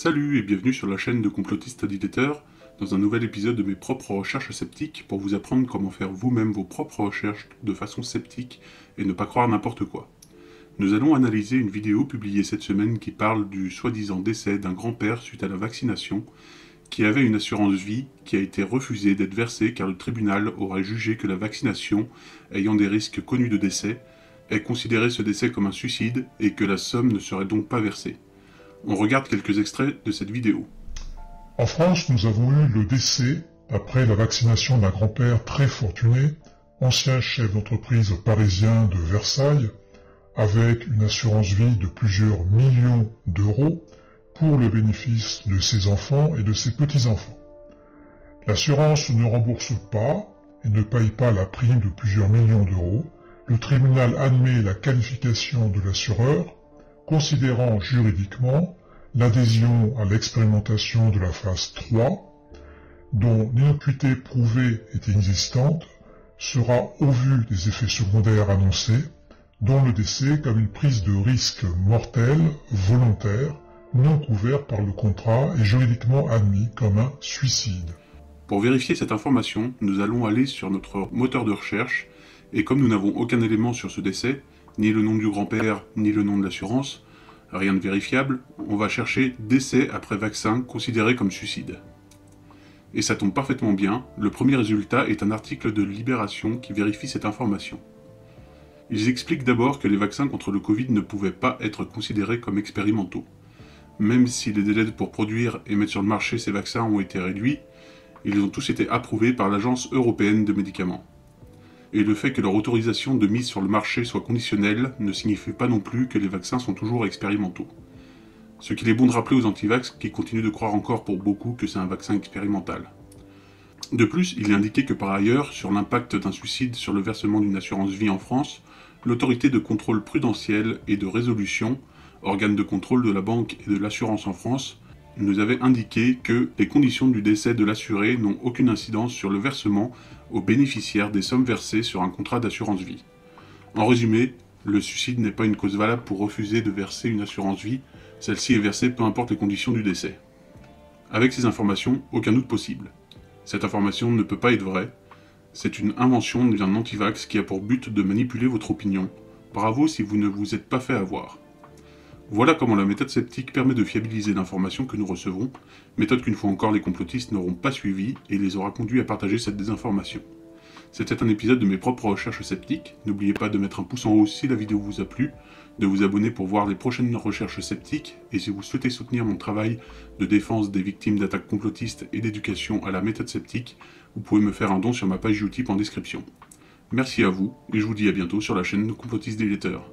Salut et bienvenue sur la chaîne de Complotiste Editor, dans un nouvel épisode de mes propres recherches sceptiques pour vous apprendre comment faire vous-même vos propres recherches de façon sceptique et ne pas croire n'importe quoi. Nous allons analyser une vidéo publiée cette semaine qui parle du soi-disant décès d'un grand-père suite à la vaccination, qui avait une assurance vie qui a été refusée d'être versée car le tribunal aurait jugé que la vaccination, ayant des risques connus de décès, ait considéré ce décès comme un suicide et que la somme ne serait donc pas versée. On regarde quelques extraits de cette vidéo. En France, nous avons eu le décès, après la vaccination d'un grand-père très fortuné, ancien chef d'entreprise parisien de Versailles, avec une assurance vie de plusieurs millions d'euros pour le bénéfice de ses enfants et de ses petits-enfants. L'assurance ne rembourse pas et ne paye pas la prime de plusieurs millions d'euros. Le tribunal admet la qualification de l'assureur, considérant juridiquement l'adhésion à l'expérimentation de la phase 3, dont l'innocuité prouvée est inexistante, sera au vu des effets secondaires annoncés, dont le décès comme une prise de risque mortel, volontaire, non couvert par le contrat et juridiquement admis comme un suicide. Pour vérifier cette information, nous allons aller sur notre moteur de recherche, et comme nous n'avons aucun élément sur ce décès, ni le nom du grand-père, ni le nom de l'assurance, rien de vérifiable, on va chercher décès après vaccin considéré comme suicide. Et ça tombe parfaitement bien, le premier résultat est un article de Libération qui vérifie cette information. Ils expliquent d'abord que les vaccins contre le Covid ne pouvaient pas être considérés comme expérimentaux. Même si les délais pour produire et mettre sur le marché ces vaccins ont été réduits, ils ont tous été approuvés par l'Agence européenne de médicaments. Et le fait que leur autorisation de mise sur le marché soit conditionnelle ne signifie pas non plus que les vaccins sont toujours expérimentaux. Ce qu'il est bon de rappeler aux antivax qui continuent de croire encore pour beaucoup que c'est un vaccin expérimental. De plus, il est indiqué que par ailleurs, sur l'impact d'un suicide sur le versement d'une assurance vie en France, l'autorité de contrôle prudentiel et de résolution, organe de contrôle de la banque et de l'assurance en France, nous avait indiqué que les conditions du décès de l'assuré n'ont aucune incidence sur le versement aux bénéficiaires des sommes versées sur un contrat d'assurance vie. En résumé, le suicide n'est pas une cause valable pour refuser de verser une assurance vie, celle-ci est versée peu importe les conditions du décès. Avec ces informations, aucun doute possible. Cette information ne peut pas être vraie, c'est une invention d'un antivax qui a pour but de manipuler votre opinion. Bravo si vous ne vous êtes pas fait avoir. Voilà comment la méthode sceptique permet de fiabiliser l'information que nous recevons, méthode qu'une fois encore les complotistes n'auront pas suivie et les aura conduits à partager cette désinformation. C'était un épisode de mes propres recherches sceptiques, n'oubliez pas de mettre un pouce en haut si la vidéo vous a plu, de vous abonner pour voir les prochaines recherches sceptiques, et si vous souhaitez soutenir mon travail de défense des victimes d'attaques complotistes et d'éducation à la méthode sceptique, vous pouvez me faire un don sur ma page Utip en description. Merci à vous, et je vous dis à bientôt sur la chaîne de Complotiste Editor.